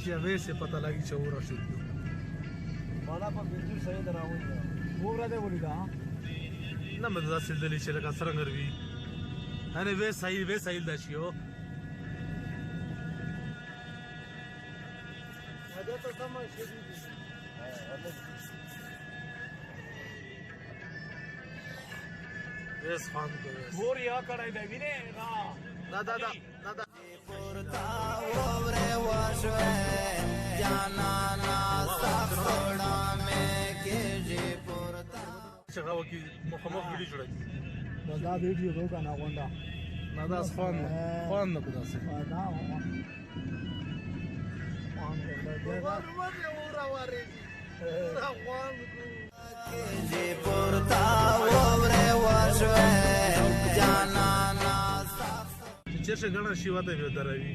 چې وېسه پته لګي چې ورشي بالا په بيجو سره دراوي وګوره دې ولیدا نه مې دا سیدلی چې لکه څنګه وي انه وې سایل دا شیو دا ته سم شي وېس خان ور یا کړای دی وینه دا پورتا وره واشوه جانانا سخړه مې کېږي پورتا څنګه وکی مخامخ ویډیو جوړای دا ویډیو وګا نه غونډه نه دا خان نه کودا سي دا کېږي پورتا وره واشوه جانانا چې څه غنا شي وته به دروي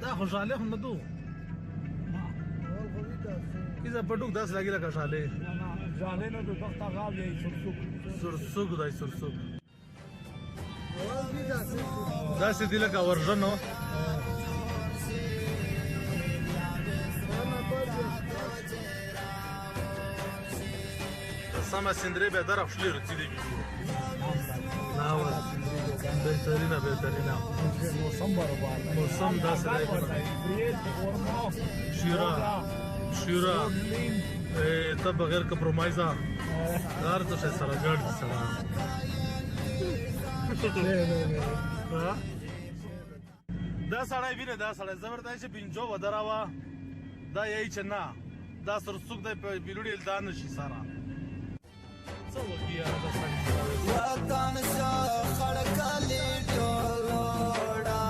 دا خوشاله هم دو کیسه پټوک 10 لګی لکه شاله ځانې نو د وخت غاب یې سرسوک دای سرسوک دا سې دله کا ورژنو سما سندري به درف شلي رتي دي ناو بهترینه موسم برابر موسم دا سره شیرا ته بغیر کمپرومایزه هر څه سره ګډ سره دا سړی وینه دا سړی زبردست پنځو ودراوه دا یې چې نه دا سرسوک د بیلوړي الدان شي سارا څه وکیا دا سړی وطن شخړ کلی ټولوړا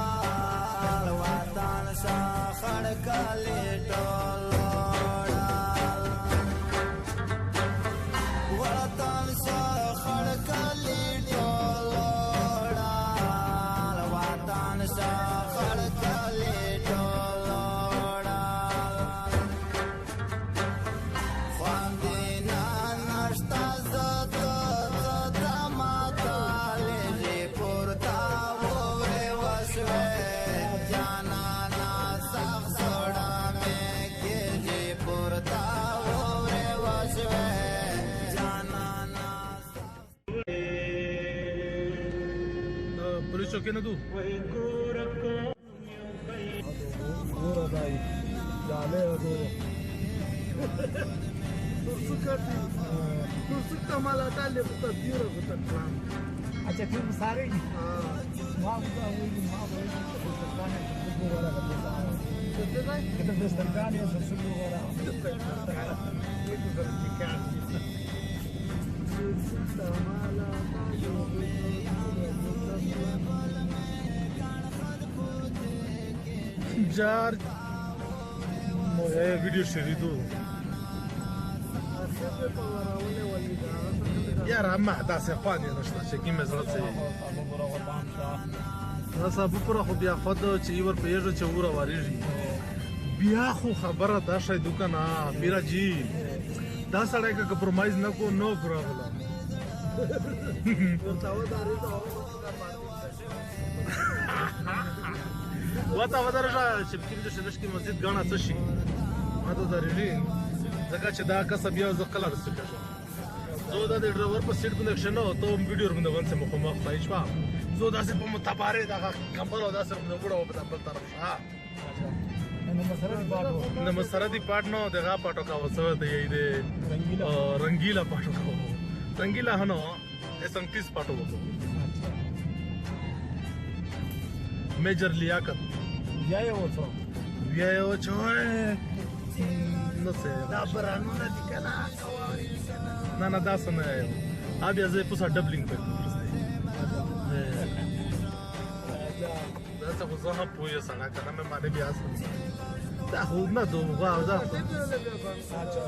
وطن شخړ کلی ټولوړا وطن شخړ کلی ټولوړا وطن شخړ کلی ټولوړا خواندینا نشتا पुलिस चौकी ना तू अच्छा फिर सारे जार वीडियो शेअर तू यार اما داسې خوان یې نشته چې کیمه زړه څه راسه په پوره خو بیا خود چې ور پیژو چې وره وریږي بیا خو خبره دا شي دوکانه میرا جی دا سړی که کمپرومایز نه کو نو پرابلم وتا ودرجه چې کوم د شنشکي مسجد غاڼه څه شي ماته درېږي ځکه چې دا کسب یو ځکه رسېږي زه د ډرایور په سیټ باندې شنو ته ویډیو باندې ونڅ مخامخ پای شو زه داسې په متبارې دا کمبر او داسې په وړو په بل طرف ها نو مسره دی پاټ نو دغه پاټو کا وسو دی دې رنگیلا پاټو کا رنگیلا هنو اس29 پاټو وو मेजर लियाकत या होतो व्यायो छोय no sé da brano na dikana na da sana abi zai pusa doubling pe da ta kuzaha puya sana kana me mane biasa da hudna do wa da acha